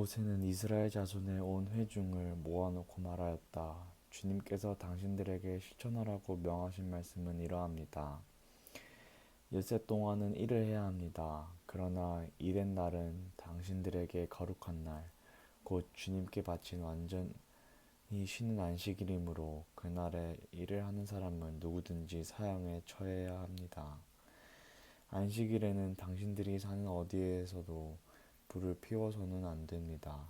모세는 이스라엘 자손의 온 회중을 모아놓고 말하였다. 주님께서 당신들에게 실천하라고 명하신 말씀은 이러합니다. 엿새 동안은 일을 해야 합니다. 그러나 일의 날은 당신들에게 거룩한 날, 곧 주님께 바친 완전히 쉬는 안식일이므로 그날에 일을 하는 사람은 누구든지 사형에 처해야 합니다. 안식일에는 당신들이 사는 어디에서도 불을 피워서는 안 됩니다.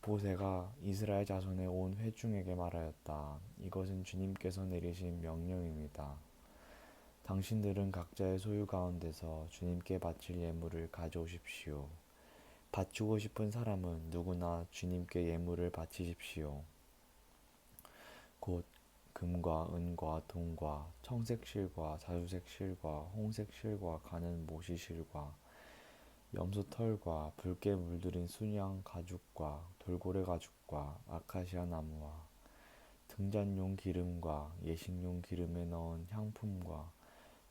모세가 이스라엘 자손의 온 회중에게 말하였다. 이것은 주님께서 내리신 명령입니다. 당신들은 각자의 소유 가운데서 주님께 바칠 예물을 가져오십시오. 바치고 싶은 사람은 누구나 주님께 예물을 바치십시오. 곧 금과 은과 동과 청색 실과 자주색 실과 홍색 실과 가는 모시 실과 염소 털과 붉게 물들인 순양 가죽과 돌고래 가죽과 아카시아 나무와 등잔용 기름과 예식용 기름에 넣은 향품과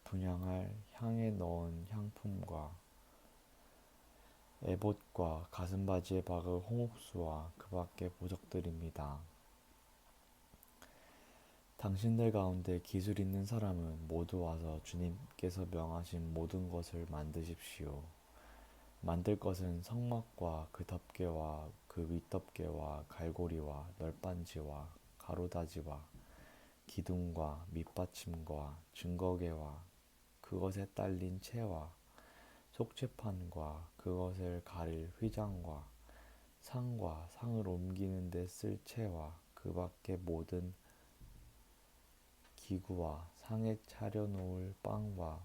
분향할 향에 넣은 향품과 에봇과 가슴바지에 박을 홍옥수와 그 밖의 보석들입니다. 당신들 가운데 기술 있는 사람은 모두 와서 주님께서 명하신 모든 것을 만드십시오. 만들 것은 성막과 그 덮개와 그 윗덮개와 갈고리와 널빤지와 가로다지와 기둥과 밑받침과 증거개와 그것에 딸린 채와 속죄판과 그것을 가릴 휘장과 상과 상을 옮기는 데 쓸 채와 그 밖의 모든 기구와 상에 차려 놓을 빵과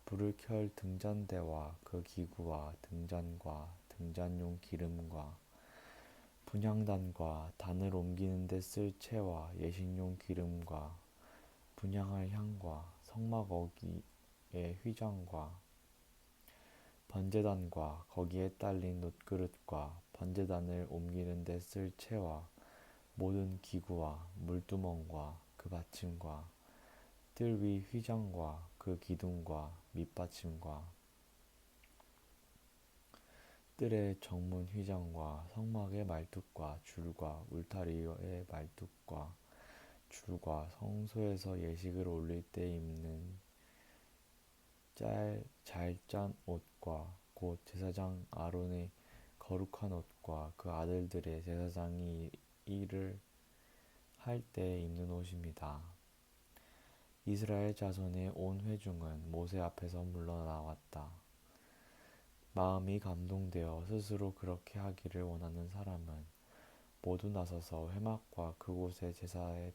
불을 켤 등잔대와 그 기구와 등잔과 등잔용 기름과 분향단과 단을 옮기는 데 쓸 채와 예식용 기름과 분향할 향과 성막 어기의 휘장과 번제단과 거기에 딸린 놋그릇과 번제단을 옮기는 데 쓸 채와 모든 기구와 물두멍과 그 받침과 뜰 위 휘장과 그 기둥과 밑받침과 뜰의 정문 휘장과 성막의 말뚝과 줄과 울타리의 말뚝과 줄과 성소에서 예식을 올릴 때 입는 잘 짠 옷과 곧 제사장 아론의 거룩한 옷과 그 아들들의 제사장이 일을 할 때 입는 옷입니다. 이스라엘 자손의 온 회중은 모세 앞에서 물러나왔다. 마음이 감동되어 스스로 그렇게 하기를 원하는 사람은 모두 나서서 회막과 그곳의 제사에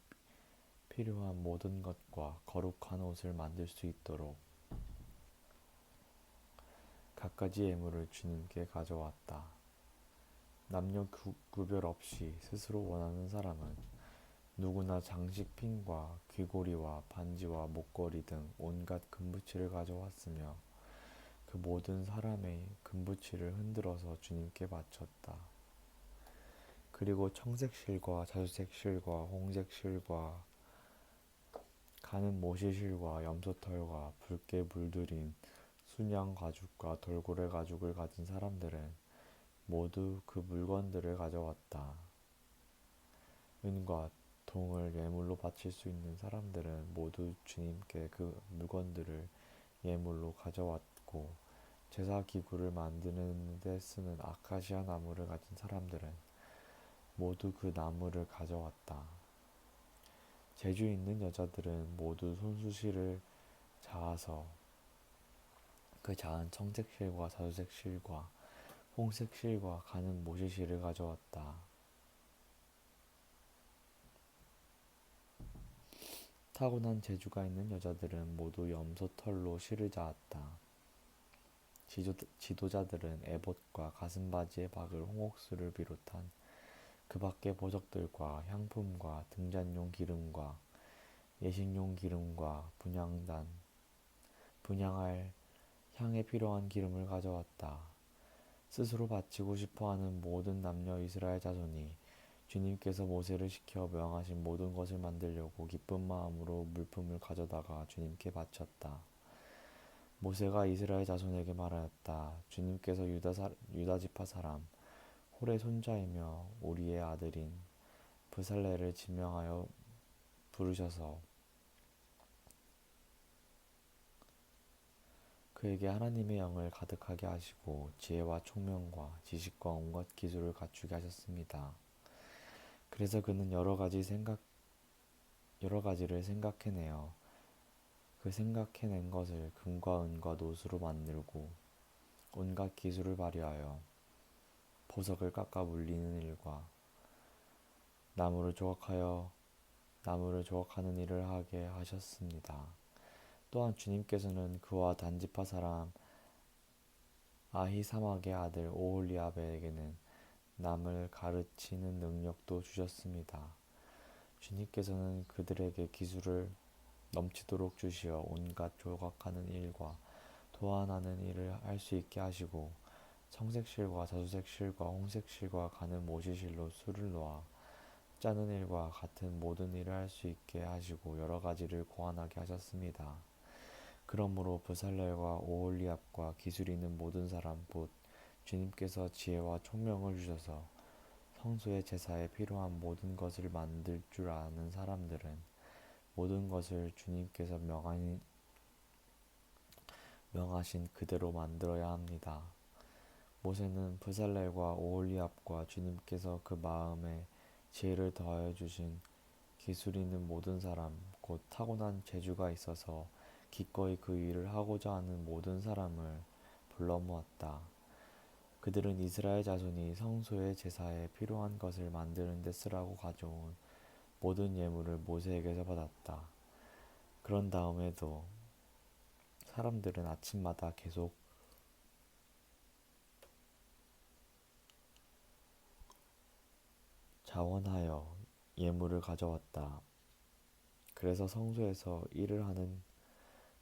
필요한 모든 것과 거룩한 옷을 만들 수 있도록 갖가지 예물을 주님께 가져왔다. 남녀 구별 없이 스스로 원하는 사람은 누구나 장식핀과 귀고리와 반지와 목걸이 등 온갖 금붙이를 가져왔으며 그 모든 사람의 금붙이를 흔들어서 주님께 바쳤다. 그리고 청색 실과 자주색 실과 홍색 실과 가는 모시 실과 염소 털과 붉게 물들인 순양 가죽과 돌고래 가죽을 가진 사람들은 모두 그 물건들을 가져왔다. 은과 동을 예물로 바칠 수 있는 사람들은 모두 주님께 그 물건들을 예물로 가져왔고 제사 기구를 만드는 데 쓰는 아카시아 나무를 가진 사람들은 모두 그 나무를 가져왔다. 재주 있는 여자들은 모두 손수시를 자아서 그 자은 청색 실과 자주색 실과 홍색 실과 가는 모시 실을 가져왔다. 타고난 재주가 있는 여자들은 모두 염소 털로 실을 자았다. 지도자들은 에봇과 가슴바지에 박을 홍옥수를 비롯한 그 밖의 보석들과 향품과 등잔용 기름과 예식용 기름과 분향할 향에 필요한 기름을 가져왔다. 스스로 바치고 싶어하는 모든 남녀 이스라엘 자손이 주님께서 모세를 시켜 명하신 모든 것을 만들려고 기쁜 마음으로 물품을 가져다가 주님께 바쳤다. 모세가 이스라엘 자손에게 말하였다. 주님께서 유다 지파 사람 홀의 손자이며 우리의 아들인 브살레를 지명하여 부르셔서 그에게 하나님의 영을 가득하게 하시고 지혜와 총명과 지식과 온갖 기술을 갖추게 하셨습니다. 그래서 그는 여러 가지를 생각해내어 그 생각해낸 것을 금과 은과 노수로 만들고 온갖 기술을 발휘하여 보석을 깎아 물리는 일과 나무를 조각하는 일을 하게 하셨습니다. 또한 주님께서는 그와 단지파 사람 아히사막의 아들 오홀리압에게는 남을 가르치는 능력도 주셨습니다. 주님께서는 그들에게 기술을 넘치도록 주시어 온갖 조각하는 일과 도안하는 일을 할 수 있게 하시고 청색실과 자주색실과 홍색실과 가는 모시실로 술을 놓아 짜는 일과 같은 모든 일을 할 수 있게 하시고 여러 가지를 고안하게 하셨습니다. 그러므로 브살렐과 오홀리압과 기술이 있는 모든 사람 곧 주님께서 지혜와 총명을 주셔서 성소의 제사에 필요한 모든 것을 만들 줄 아는 사람들은 모든 것을 주님께서 명하신 그대로 만들어야 합니다. 모세는 브살렐과 오홀리압과 주님께서 그 마음에 지혜를 더하여 주신 기술 있는 모든 사람 곧 타고난 재주가 있어서 기꺼이 그 일을 하고자 하는 모든 사람을 불러 모았다. 그들은 이스라엘 자손이 성소의 제사에 필요한 것을 만드는 데 쓰라고 가져온 모든 예물을 모세에게서 받았다. 그런 다음에도 사람들은 아침마다 계속 자원하여 예물을 가져왔다. 그래서 성소에서 일을 하는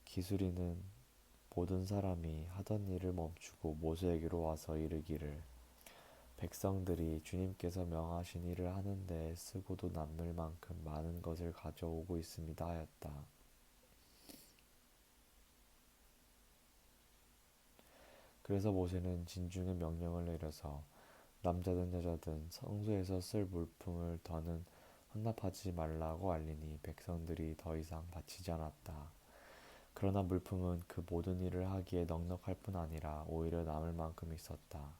기술이는 모든 사람이 하던 일을 멈추고 모세에게로 와서 이르기를 백성들이 주님께서 명하신 일을 하는 데 쓰고도 남을 만큼 많은 것을 가져오고 있습니다 하였다. 그래서 모세는 진중의 명령을 내려서 남자든 여자든 성소에서 쓸 물품을 더는 헌납하지 말라고 알리니 백성들이 더 이상 바치지 않았다. 그러나 물품은 그 모든 일을 하기에 넉넉할 뿐 아니라 오히려 남을 만큼 있었다.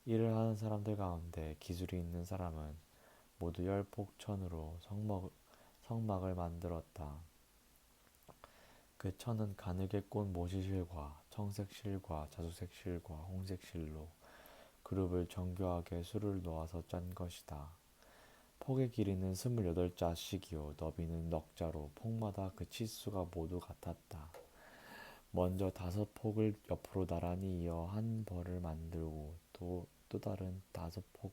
일을 하는 사람들 가운데 기술이 있는 사람은 모두 열폭천으로 성막을 만들었다. 그 천은 가늘게 꼰 모시실과 청색실과 자주색실과 홍색실로 그룹을 정교하게 수를 놓아서 짠 것이다. 폭의 길이는 28자씩이요 너비는 넉자로 폭마다 그 치수가 모두 같았다. 먼저 5폭을 옆으로 나란히 이어 한 벌을 만들고 또 다른 5폭도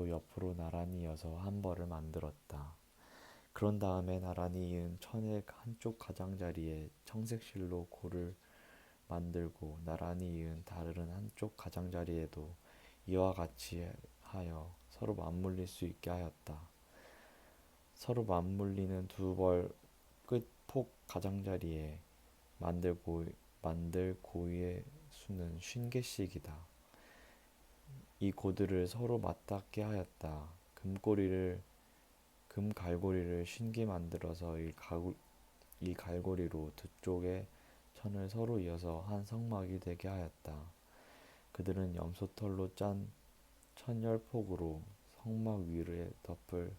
옆으로 나란히 이어서 한 벌을 만들었다. 그런 다음에 나란히 이은 천의 한쪽 가장자리에 청색실로 고를 만들고 나란히 이은 다른 한쪽 가장자리에도 이와 같이 하여 서로 맞물릴 수 있게 하였다. 서로 맞물리는 두 벌 끝 폭 가장자리에 만들 고의 수는 50개씩이다. 이 고들을 서로 맞닿게 하였다. 금 갈고리를 50개 만들어서 이 갈고리로 두 쪽의 천을 서로 이어서 한 성막이 되게 하였다. 그들은 염소털로 짠 천열폭으로 성막 위를 덮을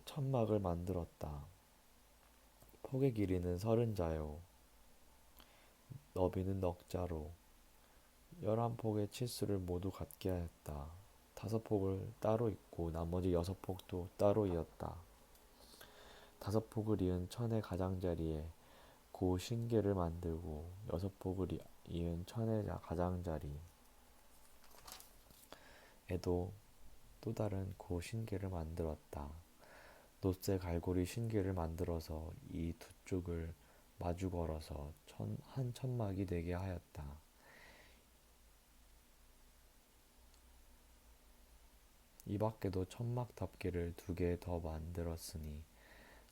천막을 만들었다. 폭의 길이는 30자요 너비는 넉자로 11폭의 치수를 모두 같게 하였다. 5폭을 따로 잇고 나머지 6폭도 따로 이었다. 5폭을 이은 천의 가장자리에 고 50개를 만들고 6폭을 이은 천의 가장자리에도 또 다른 고 50개를 만들었다. 놋새 갈고리 50개를 만들어서 이 두 쪽을 마주 걸어서 한 천막이 되게 하였다. 이 밖에도 천막 덮개를 2개 더 만들었으니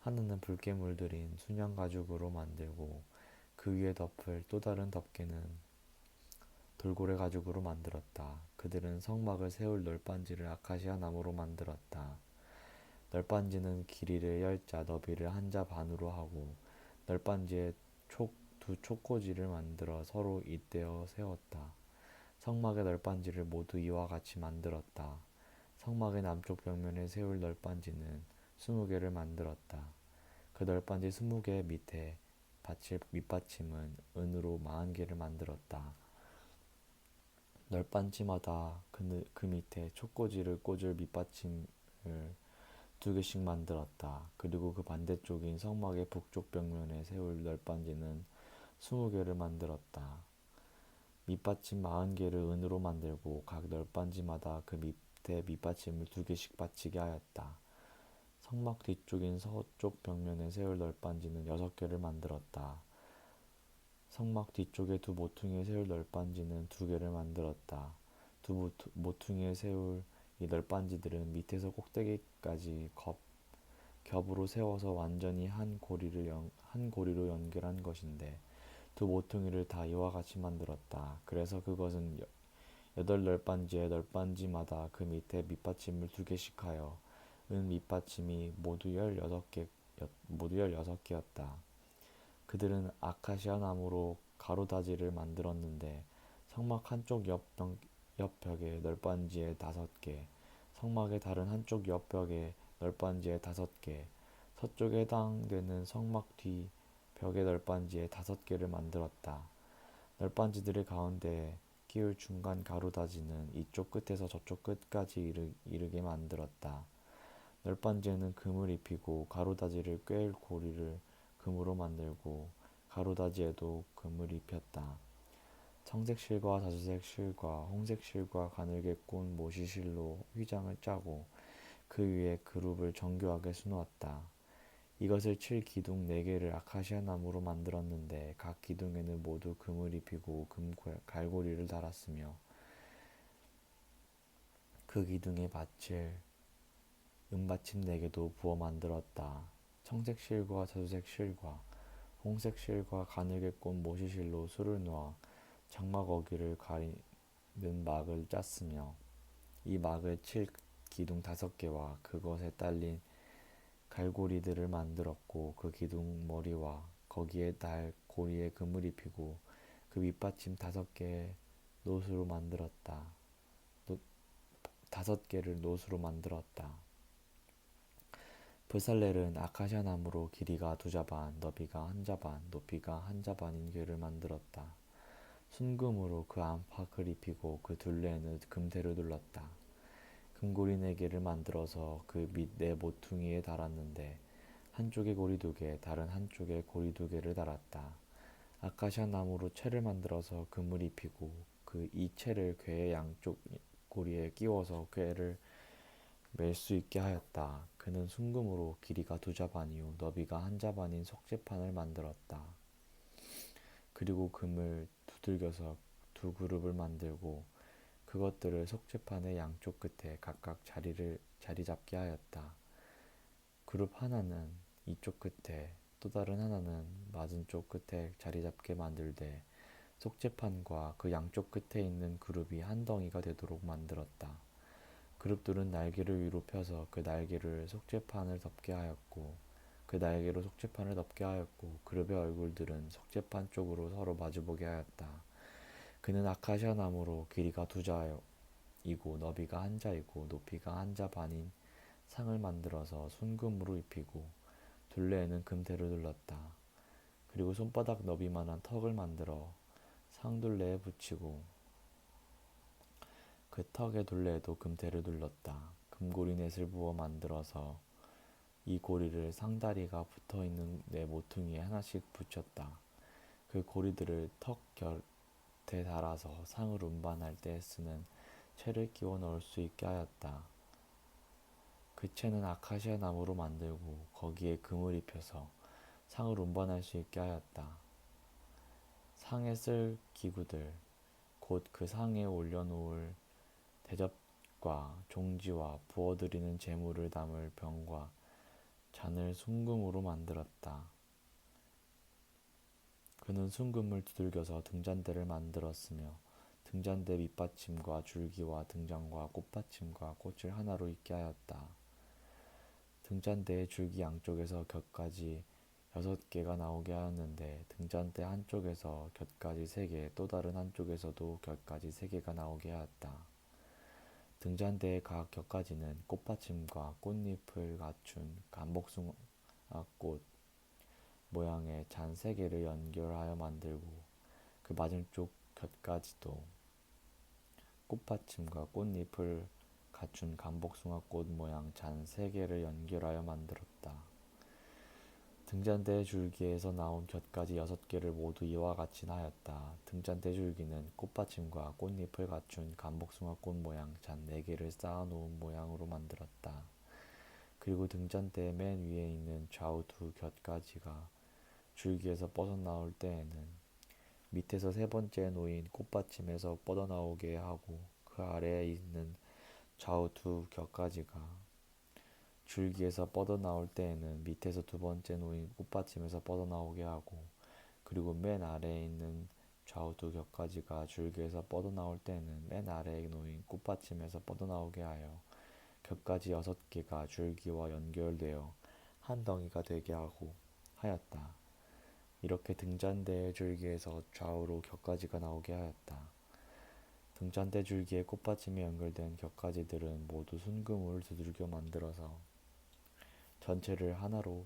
하나는 붉게 들인 순양 가죽으로 만들고 그 위에 덮을 또 다른 덮개는 돌고래 가죽으로 만들었다. 그들은 성막을 세울 널빤지를 아카시아 나무로 만들었다. 널빤지는 길이를 10자, 너비를 1자 반으로 하고 널빤지에 두 촉꽂이를 만들어 서로 잇대어 세웠다. 성막의 널빤지를 모두 이와 같이 만들었다. 성막의 남쪽 벽면에 세울 널빤지는 20개를 만들었다. 그 널빤지 20개 밑에 받칠 밑받침은 은으로 40개를 만들었다. 널빤지마다 그 밑에 촉꽂이를 꽂을 밑받침을 2개씩 만들었다. 그리고 그 반대쪽인 성막의 북쪽 벽면에 세울 널빤지는 20개를 만들었다. 밑받침 40개를 은으로 만들고 각 널빤지마다 그 밑에 밑받침을 2개씩 받치게 하였다. 성막 뒤쪽인 서쪽 벽면에 세울 널빤지는 6개를 만들었다. 성막 뒤쪽에 두 모퉁이에 세울 널빤지는 2개를 만들었다. 두 모퉁이에 세울 이 널빤지들은 밑에서 꼭대기까지 겹으로 세워서 완전히 한 고리로 연결한 것인데 두 모퉁이를 다 이와 같이 만들었다. 그래서 그것은 8널빤지에 널빤지마다 그 밑에 밑받침을 2개씩 하여 은 밑받침이 모두 16개였다. 그들은 아카시아 나무로 가로다지를 만들었는데 성막 한쪽 옆벽에 널빤지에 5개, 성막의 다른 한쪽 옆벽에 널빤지에 5개, 서쪽에 해당되는 성막 뒤 벽의 널빤지에 5개를 만들었다. 널빤지들의 가운데 끼울 중간 가로다지는 이쪽 끝에서 저쪽 끝까지 이르게 만들었다. 널빤지에는 금을 입히고 가로다지를 꿰을 고리를 금으로 만들고 가로다지에도 금을 입혔다. 청색 실과 자주색 실과 홍색 실과 가늘게 꼰 모시 실로 휘장을 짜고 그 위에 그룹을 정교하게 수놓았다. 이것을 칠 기둥 4개를 아카시아 나무로 만들었는데 각 기둥에는 모두 금을 입히고 금 갈고리를 달았으며 그 기둥에 받칠 은받침 4개도 부어 만들었다. 청색 실과 자주색 실과 홍색 실과 가늘게 꼰 모시 실로 술을 놓아 장막 어귀를 가리는 막을 짰으며 이 막을 칠 기둥 5개와 그것에 딸린 갈고리들을 만들었고 그 기둥 머리와 거기에 달 고리에 금을 입히고 그 밑받침 5개의 노수로 만들었다. 5개를 노수로 만들었다. 불살렐은 아카시아 나무로 길이가 2자반, 너비가 1자반, 높이가 1자반인 궤를 만들었다. 순금으로 그 안팎을 입히고 그 둘레에는 금테를 둘렀다. 금고리 4개를 만들어서 그 밑 4모퉁이에 달았는데 한쪽에 고리 2개, 다른 한쪽에 고리 2개를 달았다. 아카시아 나무로 채를 만들어서 금을 입히고 그 이 채를 궤의 양쪽 고리에 끼워서 궤를 맬 수 있게 하였다. 그는 순금으로 길이가 2자반이요 너비가 1자반인 속재판을 만들었다. 그리고 금을 두들겨서 2그룹을 만들고 그것들을 속재판의 양쪽 끝에 각각 자리 잡게 하였다. 그룹 하나는 이쪽 끝에 또 다른 하나는 맞은쪽 끝에 자리 잡게 만들되 속재판과 그 양쪽 끝에 있는 그룹이 한 덩이가 되도록 만들었다. 그룹들은 날개를 위로 펴서 그 날개를 속재판을 덮게 하였고 그 날개로 속재판을 덮게 하였고 그룹의 얼굴들은 속재판 쪽으로 서로 마주보게 하였다. 그는 아카시아 나무로 길이가 2자이고 너비가 1자이고 높이가 1자 반인 상을 만들어서 순금으로 입히고 둘레에는 금테를 둘렀다. 그리고 손바닥 너비만한 턱을 만들어 상둘레에 붙이고 그 턱의 둘레에도 금테를 둘렀다. 금고리 넷을 부어 만들어서 이 고리를 상다리가 붙어있는 4모퉁이에 하나씩 붙였다. 그 고리들을 턱 곁에 달아서 상을 운반할 때 쓰는 채를 끼워 넣을 수 있게 하였다. 그 채는 아카시아 나무로 만들고 거기에 금을 입혀서 상을 운반할 수 있게 하였다. 상에 쓸 기구들 곧 그 상에 올려놓을 대접과 깃과 종지와 부어드리는 제물을 담을 병과 잔을 순금으로 만들었다. 그는 순금을 두들겨서 등잔대를 만들었으며 등잔대 밑받침과 줄기와 등잔과 꽃받침과 꽃을 하나로 있게 하였다. 등잔대의 줄기 양쪽에서 곁가지 6개가 나오게 하였는데 등잔대 한쪽에서 곁가지 3개, 또 다른 한쪽에서도 곁가지 3개가 나오게 하였다. 등잔대의 각 곁가지는 꽃받침과 꽃잎을 갖춘 감복숭아꽃 모양의 잔 3개를 연결하여 만들고 그 맞은쪽 곁가지도 꽃받침과 꽃잎을 갖춘 감복숭아꽃 모양 잔 3개를 연결하여 만들었다. 등잔대 줄기에서 나온 곁가지 6개를 모두 이와 같이 하였다. 등잔대 줄기는 꽃받침과 꽃잎을 갖춘 감복숭아꽃 모양 잔 4개를 쌓아놓은 모양으로 만들었다. 그리고 등잔대 맨 위에 있는 좌우 두 곁가지가 줄기에서 뻗어나올 때에는 밑에서 3번째 놓인 꽃받침에서 뻗어나오게 하고 그 아래에 있는 좌우 두 곁가지가 줄기에서 뻗어나올 때에는 밑에서 2번째 놓인 꽃받침에서 뻗어나오게 하고 그리고 맨 아래에 있는 좌우 두 곁가지가 줄기에서 뻗어나올 때에는 맨 아래에 놓인 꽃받침에서 뻗어나오게 하여 곁가지 6개가 줄기와 연결되어 한 덩이가 되게 하고 하였다. 이렇게 등잔대의 줄기에서 좌우로 곁가지가 나오게 하였다. 등잔대 줄기에 꽃받침이 연결된 곁가지들은 모두 순금을 두들겨 만들어서 전체를 하나로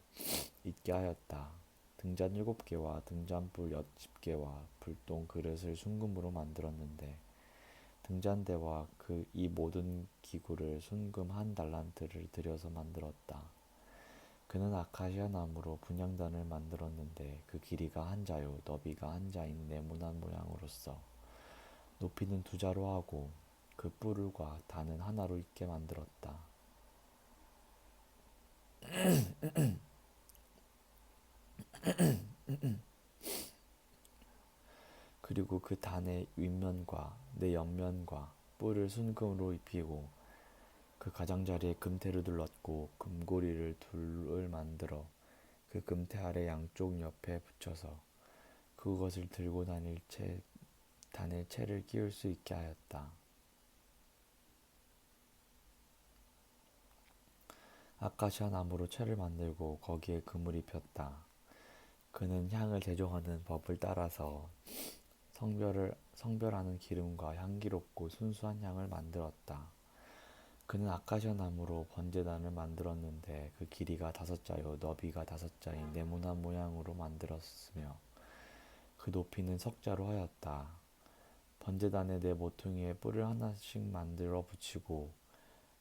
있게 하였다. 등잔 7개와 등잔불 10개와 불똥 그릇을 순금으로 만들었는데 등잔대와 이 모든 기구를 순금 1달란트를 들여서 만들었다. 그는 아카시아 나무로 분향단을 만들었는데 그 길이가 1자요 너비가 1자인 네모난 모양으로서 높이는 2자로 하고 그 뿔과 단은 하나로 있게 만들었다. 그리고 그 단의 윗면과 내 옆면과 뿔을 순금으로 입히고 그 가장자리에 금테를 둘렀고 금고리를 둘을 만들어 그 금테 아래 양쪽 옆에 붙여서 그것을 들고 다닐 단에 채를 끼울 수 있게 하였다. 아카시아 나무로 채를 만들고 거기에 금을 입혔다. 그는 향을 제조하는 법을 따라서 성별하는 기름과 향기롭고 순수한 향을 만들었다. 그는 아카시아 나무로 번제단을 만들었는데 그 길이가 5자요 너비가 5자인 네모난 모양으로 만들었으며 그 높이는 1석자로 하였다. 번제단의 네 모퉁이에 뿔을 하나씩 만들어 붙이고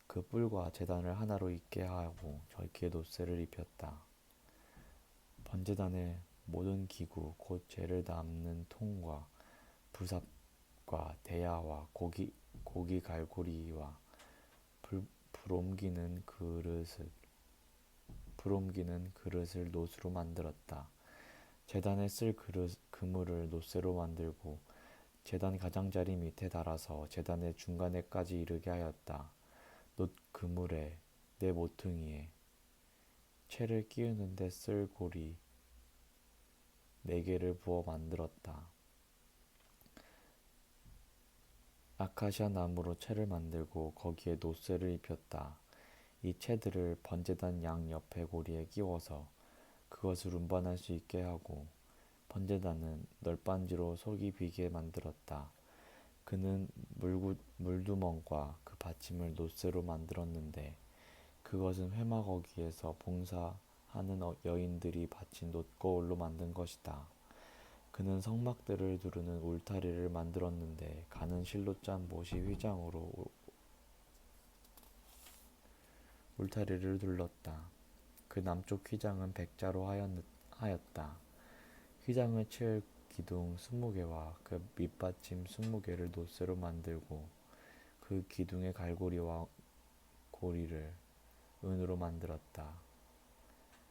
그 뿔과 제단을 하나로 있게 하고 저기에 놋새를 입혔다. 번제단의 모든 기구 곧 재를 담는 통과 부삽과 대야와 고기 갈고리와 불 옮기는 그릇을 놋으로 만들었다. 제단에 쓸 그물을 놋새로 만들고 제단 가장자리 밑에 달아서 제단의 중간에까지 이르게 하였다. 놋 그물에 네 모퉁이에 채를 끼우는 데 쓸 고리 4개를 부어 만들었다. 아카시아 나무로 채를 만들고 거기에 놋새를 입혔다. 이 채들을 번제단 양 옆에 고리에 끼워서 그것을 운반할 수 있게 하고 번제단은 널빤지로 속이 비게 만들었다. 그는 물두멍과 그 받침을 놋새로 만들었는데 그것은 회막어기에서 봉사하는 여인들이 바친 놋거울로 만든 것이다. 그는 성막들을 두르는 울타리를 만들었는데 가는 실로 짠 못이 휘장으로 울타리를 둘렀다. 그 남쪽 휘장은 100자로 하였다. 휘장을 채울 기둥 20개와 그 밑받침 20개를 놋새로 만들고 그 기둥의 갈고리와 고리를 은으로 만들었다.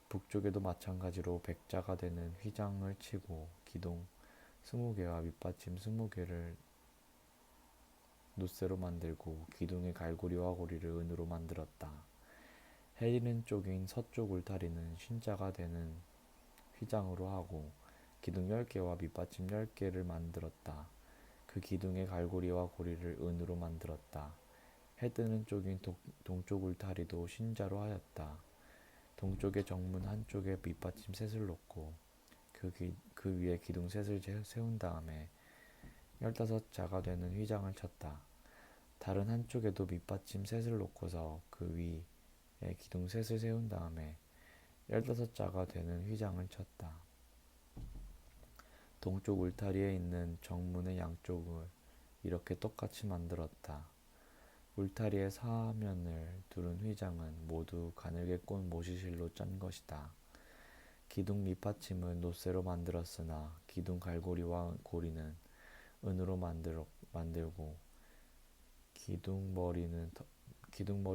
북쪽에도 마찬가지로 100자가 되는 휘장을 치고 기둥 20개와 밑받침 20개를 놋쇠로 만들고 기둥의 갈고리와 고리를 은으로 만들었다. 해리는 쪽인 서쪽 울타리는 신자가 되는 휘장으로 하고 기둥 10개와 밑받침 10개를 만들었다. 그 기둥의 갈고리와 고리를 은으로 만들었다. 해 뜨는 쪽인 동쪽 울타리도 신자로 하였다. 동쪽의 정문 한쪽에 밑받침 셋을 놓고 그 위에 기둥 셋을 세운 다음에 15자가 되는 휘장을 쳤다. 다른 한쪽에도 밑받침 셋을 놓고서 그 위에 기둥 셋을 세운 다음에 15자가 되는 휘장을 쳤다. 동쪽 울타리에 있는 정문의 양쪽을 이렇게 똑같이 만들었다. 울타리의 사면을 두른 휘장은 모두 가늘게 꼰 모시실로 짠 것이다. 기둥 밑받침은 놋쇠로 만들었으나 기둥 갈고리와 고리는 은으로 만들고 기둥머리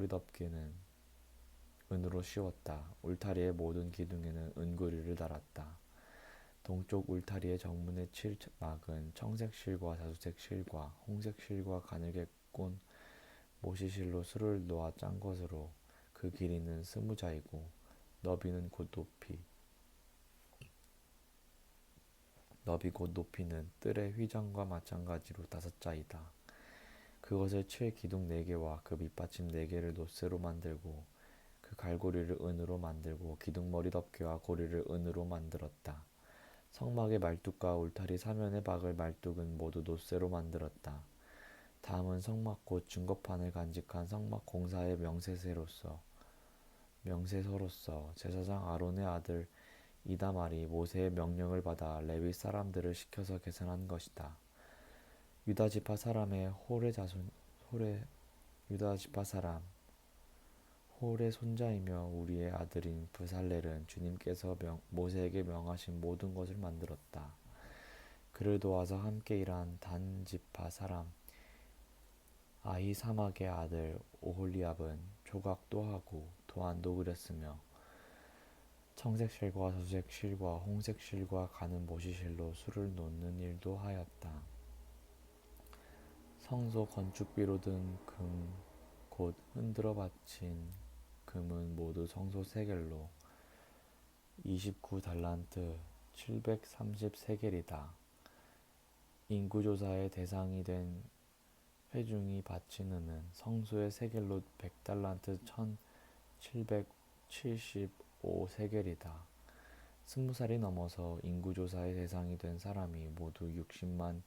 덮개는 은으로 씌웠다. 울타리의 모든 기둥에는 은고리를 달았다. 동쪽 울타리의 정문의 칠막은 청색 실과 자수색 실과 홍색 실과 가늘게 꼰 모시실로 수를 놓아 짠 것으로 그 길이는 20자이고 너비 곧 높이는 뜰의 휘장과 마찬가지로 5자이다. 그것을 칠 기둥 4개와 그 밑받침 4개를 놋쇠로 만들고 그 갈고리를 은으로 만들고 기둥 머리 덮개와 고리를 은으로 만들었다. 성막의 말뚝과 울타리 사면에 박을 말뚝은 모두 놋쇠로 만들었다. 다음은 성막 곧 증거판을 간직한 성막 공사의 명세서로서 제사장 아론의 아들 이다말이 모세의 명령을 받아 레위 사람들을 시켜서 계산한 것이다. 유다 지파 사람의 유다 지파 사람 홀의 손자이며 우리의 아들인 브살렐은 주님께서 모세에게 명하신 모든 것을 만들었다. 그를 도와서 함께 일한 단 지파 사람 아히사막의 아들 오홀리압은 조각도 하고 도안도 그렸으며 청색 실과 자수색 실과 홍색 실과 가는 모시실로 수를 놓는 일도 하였다. 성소 건축비로 든 금 곧 흔들어 바친 금은 모두 성소 세겔로 29달란트 733세겔이다. 인구조사의 대상이 된 회중이 바친 은은 성소의 세겔로 100달란트 1775세겔이다. 20살이 넘어서 인구조사의 대상이 된 사람이 모두 60만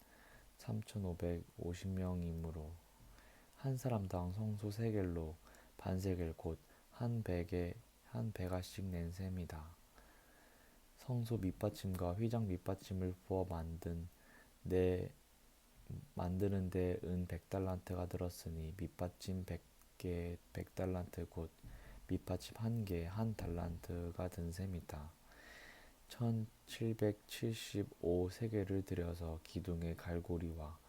3550명이므로 한 사람당 성소 세겔로 반세겔 곧 한 베가씩 낸 셈이다. 성소 밑받침과 휘장 밑받침을 부어 만드는데 은 100달란트가 들었으니 밑받침 100개 100달란트 곧 밑받침 1개 1달란트가 든 셈이다. 1775세겔을 들여서 기둥의 갈고리와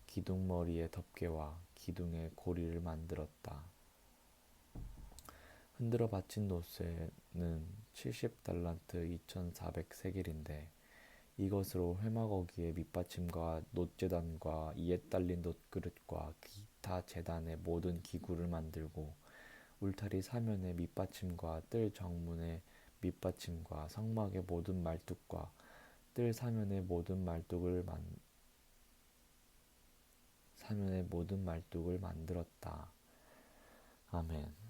기둥머리의 덮개와 기둥의 고리를 만들었다. 흔들어 바친 놋쇠는 70달란트 2400세겔인데 이것으로 회막어기의 밑받침과 놋제단과 이에 딸린 놋그릇과 기타 제단의 모든 기구를 만들고 울타리 사면의 밑받침과 뜰 정문의 밑받침과 성막의 모든 말뚝과 뜰 사면의 모든 말뚝을 만들었다. 아멘.